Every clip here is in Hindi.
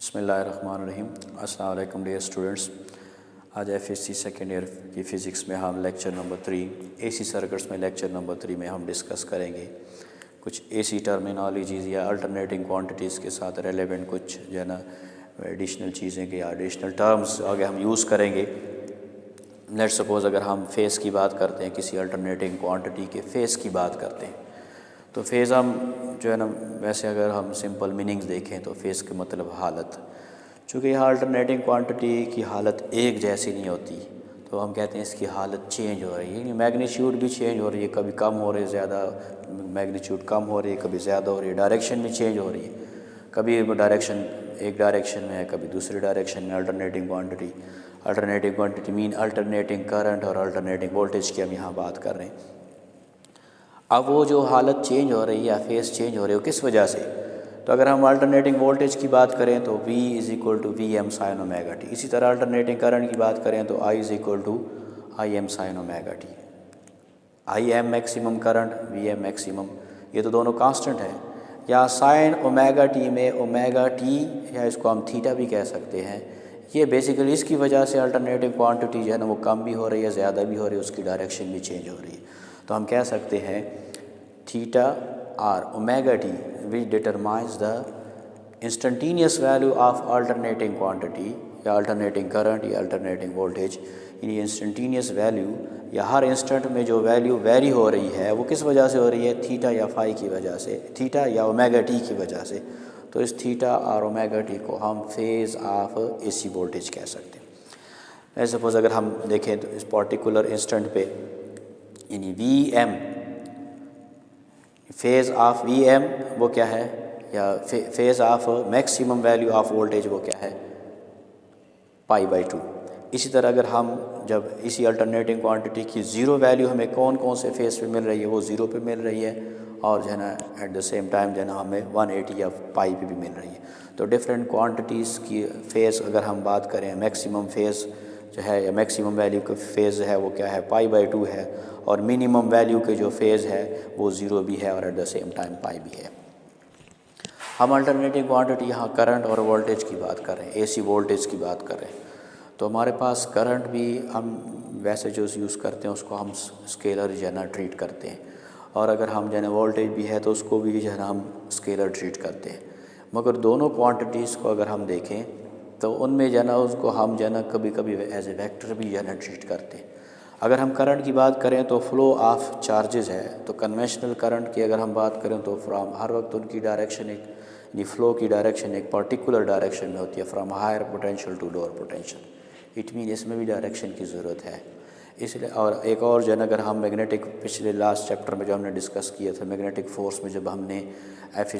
बिस्मिल्लाहिर्रहमानिर्रहीम। अस्सलाम वालेकुम डियर स्टूडेंट्स। आज एफएससी सेकेंड ईयर की फ़िज़िक्स में हम लेक्चर नंबर 3 एसी सर्किट्स में लेक्चर नंबर 3 में हम डिस्कस करेंगे कुछ एसी टर्मिनोलॉजीज़ या अल्टरनेटिंग क्वांटिटीज़ के साथ रेलेवेंट कुछ जो है ना एडिशनल चीज़ें के या एडिशनल टर्म्स आगे हम यूज़ करेंगे। लेट्स सपोज़ अगर हम फ़ेज़ की बात करते हैं, किसी अल्टरनेटिंग क्वांटिटी के फ़ेज़ की बात करते हैं, तो फ़ेज़ हम जो है ना वैसे अगर हम सिंपल मीनिंग्स देखें तो फ़ेज़ के मतलब हालत। चूँकि यहाँ अल्टरनेटिंग क्वांटिटी की हालत एक जैसी नहीं होती, तो हम कहते हैं इसकी हालत चेंज हो रही है, मैग्नीट्यूड भी चेंज हो रही है, कभी कम हो रही है, ज़्यादा मैग्नीट्यूड कम हो रही है, कभी ज़्यादा हो रही है, डायरेक्शन भी चेंज हो रही है, कभी डायरेक्शन एक डायरेक्शन में है, कभी दूसरी डायरेक्शन में। Alternating quantity mean alternating current और अल्टरनेटिंग वोल्टेज की हम यहाँ बात कर रहे हैं। अब वो जो हालत चेंज हो रही है या फेस चेंज हो रही है किस वजह से, तो अगर हम अल्टरनेटिंग वोल्टेज की बात करें तो V = Vm sin omega t। इसी तरह अल्टरनेटिंग करंट की बात करें तो I = Im sin omega t। Im maximum current, Vm maximum, ये तो दोनों कांस्टेंट है। या साइन ओमेगा t में ओमेगा t या इसको हम थीटा भी कह सकते हैं, ये बेसिकली इसकी वजह से अल्टरनेटिव क्वांटिटी जो है ना वो कम भी हो रही है, ज़्यादा भी हो रही है, उसकी डायरेक्शन भी चेंज हो रही है। तो हम कह सकते हैं theta or omega t which determines the instantaneous value of alternating quantity या अल्टरनेटिंग करंट या अल्टरनेटिंग वोल्टेज। यानी इंस्टेंटेनियस वैल्यू या हर इंस्टेंट में जो वैल्यू वेरी हो रही है वो किस वजह से हो रही है, थीटा या फाई की वजह से, थीटा या ओमेगा टी की वजह से। तो इस थीटा और ओमेगा टी को हम फेज़ ऑफ एसी वोल्टेज कह सकते हैं। सपोज़ अगर हम देखें तो इस पर्टिकुलर इंस्टेंट पे यानी V m, phase of V m वो क्या है, या फेज़ ऑफ मैक्सिमम वैल्यू ऑफ वोल्टेज वो क्या है, π/2। इसी तरह अगर हम जब इसी अल्टरनेटिंग क्वांटिटी की ज़ीरो वैल्यू हमें कौन कौन से फेज़ पे मिल रही है, वो ज़ीरो पे मिल रही है, और जो है ना एट द सेम टाइम जो है ना हमें 180 या पाई पे भी मिल रही है। तो डिफरेंट क्वांटिटीज़ की फ़ेज़ अगर हम बात करें, मैक्सिमम फ़ेज़ जो है या मैक्सिमम वैल्यू का फ़ेज़ है वो क्या है, π/2 है, और मिनिमम वैल्यू के जो फ़ेज़ है वो ज़ीरो भी है और एट द सेम टाइम पाई भी है। हम अल्टरनेटिव क्वांटिटी यहाँ करंट और वोल्टेज की बात कर रहे हैं, एसी वोल्टेज की बात कर रहे हैं। तो हमारे पास करंट भी हम वैसे जो यूज़ करते हैं उसको हम स्केलर जो है ना ट्रीट करते हैं, और अगर हम जो है ना वोल्टेज भी है तो उसको भी जो है ना हम स्केलर ट्रीट करते हैं। मगर दोनों क्वांटिटीज़ को अगर हम देखें तो उनमें जो है ना उसको हम जो है ना कभी कभी एज ए वेक्टर भी जो है ना ट्रीट करते हैं। अगर हम करंट की बात करें तो फ्लो ऑफ चार्जेस है, तो कन्वेंशनल करंट की अगर हम बात करें तो फ्रॉम हर वक्त उनकी डायरेक्शन एक फ्लो की डायरेक्शन एक पर्टिकुलर डायरेक्शन में होती है, from higher potential to lower potential. It mean इसमें भी डायरेक्शन की ज़रूरत है। इसलिए और एक और जो है ना अगर हम मैग्नेटिक, पिछले लास्ट चैप्टर में जो हमने डिस्कस किया था मैग्नेटिक फ़ोर्स में, जब हमने F =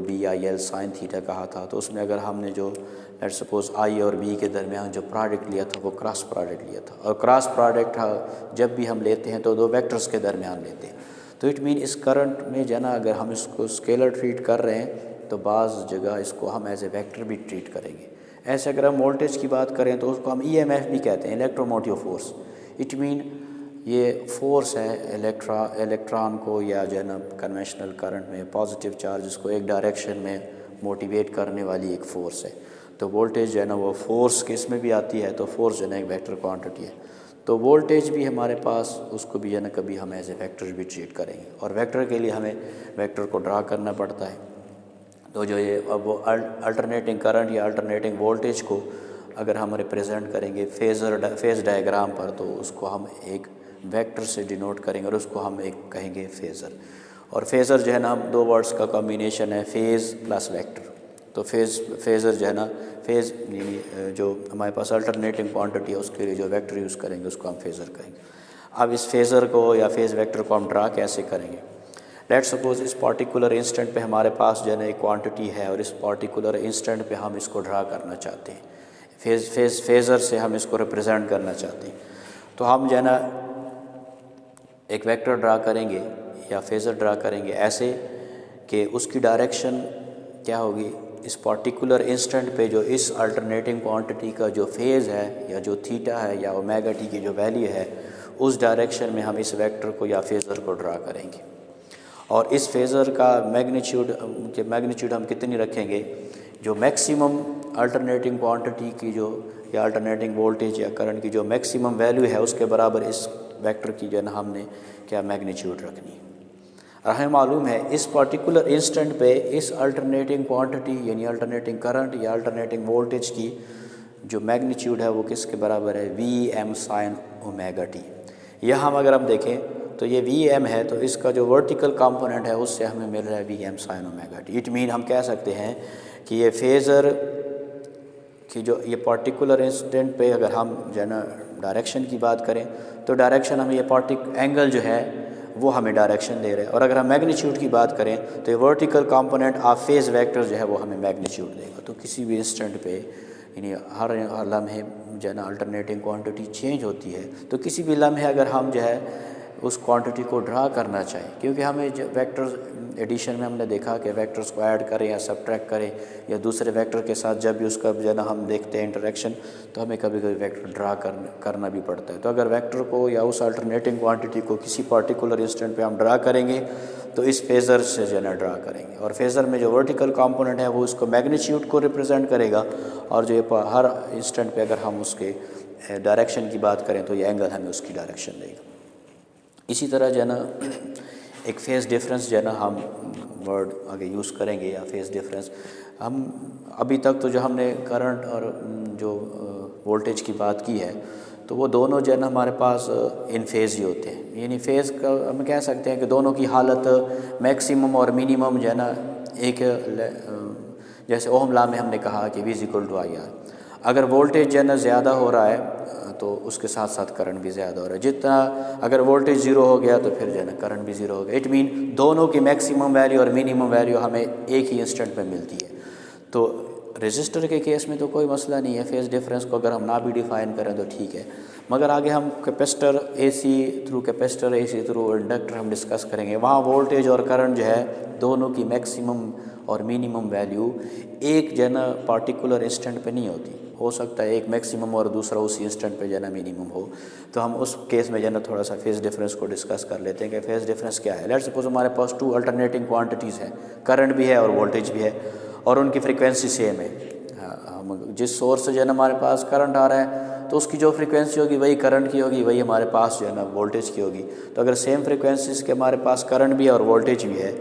BIL sin थीटा कहा था, तो उसमें अगर हमने जो लेट सपोज़ I और B के दरमियान जो प्रोडक्ट लिया था वो क्रॉस प्रोडक्ट लिया था, और क्रॉस प्रोडक्ट जब भी हम लेते हैं तो दो वेक्टर्स के दरमियान लेते हैं। तो इट मीन इस करंट में जो है ना अगर हम इसको स्केलर ट्रीट कर रहे हैं तो बाज़ जगह इसको हम एज ए वेक्टर भी ट्रीट करेंगे। ऐसे अगर हम वोल्टेज की बात करें तो उसको हम EMF भी कहते हैं, इलेक्ट्रोमोटिव फोर्स। इट मीन ये फोर्स है इलेक्ट्रॉन को या जो है ना कन्वेंशनल करंट में पॉजिटिव चार्जेस को एक डायरेक्शन में मोटिवेट करने वाली एक फ़ोर्स है। तो वोल्टेज जो है ना वो फोर्स किस में भी आती है, तो फोर्स जो है ना एक वेक्टर क्वांटिटी है। तो वोल्टेज भी हमारे पास उसको भी जो है ना कभी हम एज ए वेक्टर भी ट्रीट करेंगे, और वेक्टर के लिए हमें वेक्टर को ड्रा करना पड़ता है। तो जो ये अब वो अल्टरनेटिंग करंट या अल्टरनेटिंग वोल्टेज को अगर हम रिप्रेजेंट करेंगे फेज़ डायग्राम पर, तो उसको हम एक वेक्टर से डिनोट करेंगे और उसको हम एक कहेंगे फेज़र। और फेज़र जो है ना दो वर्ड्स का कॉम्बिनेशन है, फेज़ प्लस वेक्टर। तो फेज़र जो है ना फेज़ यानी जो हमारे पास अल्टरनेटिंग क्वांटिटी है उसके लिए जो वेक्टर यूज़ करेंगे उसको हम फेज़र कहेंगे। अब इस फेज़र को या फेज़ वेक्टर को हम ड्रा कैसे करेंगे। लेट सपोज़ इस पर्टिकुलर इंस्टेंट पे हमारे पास जो है ना एक क्वांटिटी है, और इस पर्टिकुलर इंस्टेंट पे हम इसको ड्रा करना चाहते हैं, फेज़र से हम इसको रिप्रेजेंट करना चाहते हैं। तो हम जो है ना एक वेक्टर ड्रा करेंगे या फेज़र ड्रा करेंगे ऐसे कि उसकी डायरेक्शन क्या होगी, इस पर्टिकुलर इंस्टेंट पे जो इस अल्टरनेटिंग क्वांटिटी का जो फेज़ है या जो थीटा है या ओमेगा टी की जो वैल्यू है, उस डायरेक्शन में हम इस वेक्टर को या फेज़र को ड्रा करेंगे। और इस फेज़र का मैग्नीट्यूड हम कितनी रखेंगे जो मैक्सिमम अल्टरनेटिंग क्वांटिटी की जो या अल्टरनेटिंग वोल्टेज या करंट की जो मैक्सिमम वैल्यू है उसके बराबर इस वेक्टर की जो है ना हमने क्या मैग्नीट्यूड रखनी है। और हमें मालूम है इस पर्टिकुलर इंस्टेंट पे इस अल्टरनेटिंग क्वांटिटी यानी अल्टरनेटिंग करंट या अल्टरनेटिंग वोल्टेज की जो मैग्नीट्यूड है वो किसके बराबर है, V m sine omega t. यहाँ अगर हम देखें तो ये वी एम है तो इसका जो वर्टिकल कंपोनेंट है उससे हमें मिल रहा है V m sine omega t. It mean हम कह सकते हैं कि ये फेज़र कि जो ये पर्टिकुलर इंस्टेंट पे अगर हम जो है ना डायरेक्शन की बात करें तो डायरेक्शन हमें ये एंगल जो है वो हमें डायरेक्शन दे रहे हैं। और अगर हम मैग्नीट्यूड की बात करें तो ये vertical component of phase vector जो है वो हमें मैग्नीट्यूड देगा। तो किसी भी इंस्टेंट पे यानी हर लम्हे जो है ना अल्टरनेटिंग क्वांटिटी चेंज होती है। तो किसी भी लम्हे अगर हम जो है उस क्वांटिटी को ड्रा करना चाहें, क्योंकि हमें जो वेक्टर्स एडिशन में हमने देखा कि वेक्टर्स को ऐड करें या सब्ट्रैक्ट करें या दूसरे वेक्टर के साथ जब भी उसका जो है ना हम देखते हैं इंटरेक्शन तो हमें कभी कभी वेक्टर ड्रा करना भी पड़ता है। तो अगर वेक्टर को या उस अल्टरनेटिंग क्वांटिटी को किसी पर्टिकुलर इंस्टेंट पे हम ड्रा करेंगे तो इस फेज़र से जो है ना ड्रा करेंगे। और फेज़र में जो वर्टिकल कंपोनेंट है वो उसको मैग्नीट्यूड को रिप्रेजेंट करेगा और जो हर इंस्टेंट पे अगर हम उसके डायरेक्शन की बात करें तो ये एंगल हमें उसकी डायरेक्शन देगा। इसी तरह जो है ना एक फेज़ डिफरेंस जो है ना हम वर्ड आगे यूज़ करेंगे या फेज़ डिफरेंस हम अभी तक तो जो हमने करंट और जो वोल्टेज की बात की है तो वो दोनों जो है ना हमारे पास इन फेज़ ही होते हैं। यानी फेज़ का हम कह सकते हैं कि दोनों की हालत मैक्सिमम और मिनिमम जो है ना एक जैसे ओहम लॉ में हमने कहा कि V = IR। अगर वोल्टेज जो है ना ज़्यादा हो रहा है तो उसके साथ साथ करंट भी ज़्यादा हो रहा है। जितना अगर वोल्टेज ज़ीरो हो गया तो फिर जो है ना करंट भी ज़ीरो हो गया। इट मीन दोनों की मैक्सिमम वैल्यू और मिनिमम वैल्यू हमें एक ही इंस्टेंट में मिलती है। तो रेजिस्टर के केस में तो कोई मसला नहीं है, फेज़ डिफरेंस को अगर हम ना भी डिफ़ाइन करें तो ठीक है। मगर आगे हम कैपेसिटर AC थ्रू इंडक्टर हम डिस्कस करेंगे। वहाँ वोल्टेज और करंट जो है दोनों की मैक्सिमम और मिनिमम वैल्यू एक जो है ना पार्टिकुलर इंस्टेंट पे नहीं होती। हो सकता है एक मैक्सिमम और दूसरा उसी इंस्टेंट पे जो है ना मिनिमम हो। तो हम उस केस में जो है ना थोड़ा सा फेज़ डिफरेंस को डिस्कस कर लेते हैं कि फेज़ डिफरेंस क्या है। लेट्स सपोज हमारे पास 2 अल्टरनेटिंग क्वांटिटीज़ हैं, करंट भी है और वोल्टेज भी है और उनकी फ्रीक्वेंसी सेम है। हम जिस सोर्स से जो है ना हमारे पास करंट आ रहा है तो उसकी जो फ्रीक्वेंसी होगी वही करंट की होगी, वही हमारे पास जो है ना वोल्टेज की होगी। तो अगर सेम फ्रीक्वेंसीज़ के हमारे पास करंट भी है और वोल्टेज भी है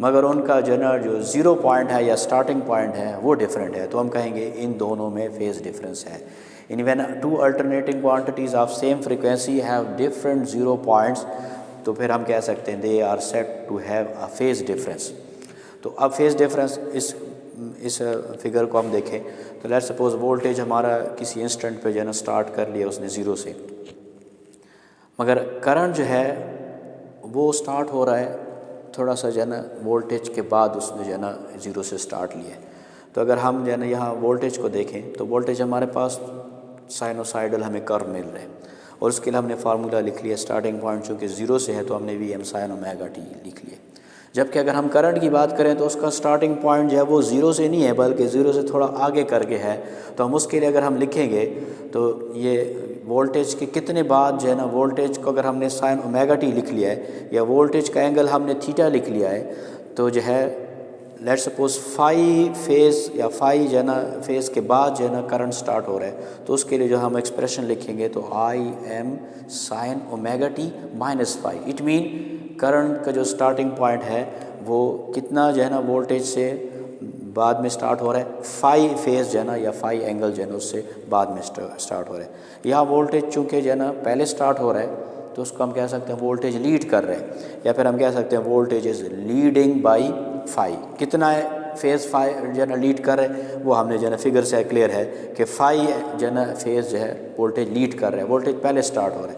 मगर उनका जो है ना जो ज़ीरो पॉइंट है या स्टार्टिंग पॉइंट है वो डिफरेंट है तो हम कहेंगे इन दोनों में फेज़ डिफरेंस है। In when 2 alternating quantities of same frequency have different zero points तो फिर हम कह सकते हैं they are said to have a phase difference. तो अब फेज़ डिफरेंस इस फिगर को हम देखें तो लेट्स सपोज वोल्टेज हमारा किसी इंस्टेंट पे जो है ना स्टार्ट कर लिया उसने ज़ीरो से, मगर करंट जो है वो स्टार्ट हो रहा है थोड़ा सा जो है ना वोल्टेज के बाद उसने जो है ना ज़ीरो से स्टार्ट लिया है। तो अगर हम जो है ना यहाँ वोल्टेज को देखें तो वोल्टेज हमारे पास साइनोसाइडल हमें कर्व मिल रहा है और उसके लिए हमने फार्मूला लिख लिया। स्टार्टिंग पॉइंट चूँकि ज़ीरो से है तो हमने Vm sin ओमेगा t लिख लिया। जबकि अगर हम करंट की बात करें तो उसका स्टार्टिंग पॉइंट जो है वो ज़ीरो से नहीं है बल्कि ज़ीरो से थोड़ा आगे करके है। तो हम उसके लिए अगर हम लिखेंगे तो ये वोल्टेज के कितने बाद जो है ना वोल्टेज को अगर हमने साइन ओमेगा टी लिख लिया है या वोल्टेज का एंगल हमने थीटा लिख लिया है तो जो है लेट्स सपोज फाई फेज़ या फाई जो है ना फेज़ के बाद जो है ना करंट स्टार्ट हो रहा है तो उसके लिए जो हम एक्सप्रेशन लिखेंगे तो Im sin omega t minus phi. It mean current का जो स्टार्टिंग पॉइंट है वो कितना जो है ना वोल्टेज से बाद में स्टार्ट हो रहा है, फाई फेज़ जो है ना या फाई एंगल जो है ना उससे बाद में स्टार्ट हो रहा है। यहाँ वोल्टेज चूँकि जो है ना पहले स्टार्ट हो रहा है तो उसको हम कह सकते हैं वोल्टेज लीड कर रहे हैं या फिर हम कह सकते हैं voltage is leading by phi. कितना है फेज़ फाई जो है ना लीड कर रहे हैं वो हमने जो है ना फिगर से क्लियर है कि फाई जो है ना फेज़ जो है वोल्टेज लीड कर रहा है, वोल्टेज पहले स्टार्ट हो रहा है।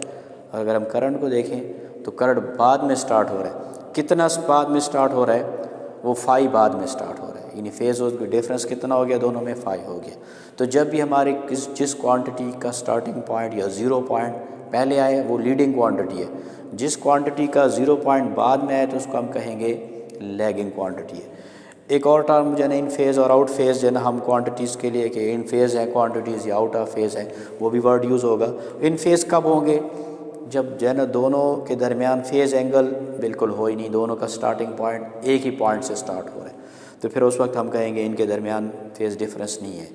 और अगर हम करंट को देखें तो करंट बाद में स्टार्ट हो रहा है। कितना बाद में स्टार्ट हो रहा है, वो फाई बाद में स्टार्ट हो रहा है। यानी फेज़ डिफरेंस कितना हो गया, दोनों में फाई हो गया। तो जब भी हमारे जिस क्वांटिटी का स्टार्टिंग पॉइंट या ज़ीरो पॉइंट पहले आए वो लीडिंग क्वांटिटी है, जिस क्वांटिटी का ज़ीरो पॉइंट बाद में आए तो उसको हम कहेंगे लैगिंग क्वांटिटी है। एक और टर्म जो है ना इन फेज़ और आउट फेज़ जो है ना हम क्वांटिटीज़ के लिए कि इन फेज़ है क्वांटिटीज़ या आउट ऑफ फेज़ है वो भी वर्ड यूज़ होगा। इन फेज़ कब होंगे, जब जो है ना दोनों के दरमियान फेज़ एंगल बिल्कुल हो ही नहीं, दोनों का स्टार्टिंग पॉइंट एक ही पॉइंट से स्टार्ट हो रहा है। तो फिर उस वक्त हम कहेंगे इनके दरमियान फेज़ डिफरेंस नहीं है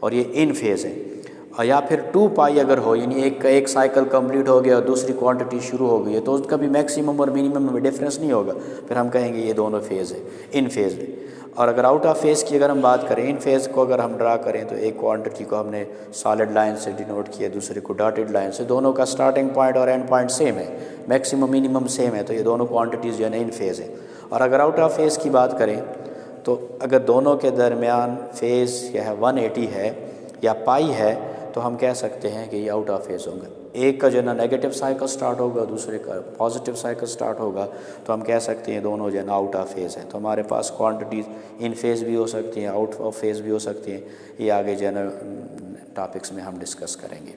और ये इन फेज़ है। और या फिर 2 पाई अगर हो, यानी एक साइकिल कंप्लीट हो गया और दूसरी क्वांटिटी शुरू हो गई है, तो उसका भी मैक्सिमम और मिनिमम में डिफरेंस नहीं होगा, फिर हम कहेंगे ये दोनों फेज़ है, इन फेज़ है। और अगर आउट ऑफ फेज़ की अगर हम बात करें, इन फेज़ को अगर हम ड्रा करें तो एक क्वांटिटी को हमने सॉलिड लाइन से डिनोट किया, दूसरे को डॉटेड लाइन से, दोनों का स्टार्टिंग पॉइंट और एंड पॉइंट सेम है, मैक्सिमम मिनिमम सेम है, तो ये दोनों क्वांटिटीज़ जो है ना इन फेज़ है। और अगर आउट ऑफ फेज़ की बात करें तो अगर दोनों के दरमियान फेज़ क्या है 180 है या पाई है, तो हम कह सकते हैं कि ये आउट ऑफ फेज़ होंगे। एक का जो है ना नेगेटिव साइकिल स्टार्ट होगा, दूसरे का पॉजिटिव साइकिल स्टार्ट होगा, तो हम कह सकते हैं दोनों जो है ना आउट ऑफ फेज़ है। तो हमारे पास क्वांटिटीज़ इन फेज़ भी हो सकती हैं, आउट ऑफ फेज़ भी हो सकती हैं। ये आगे जो है ना टॉपिक्स में हम डिस्कस करेंगे।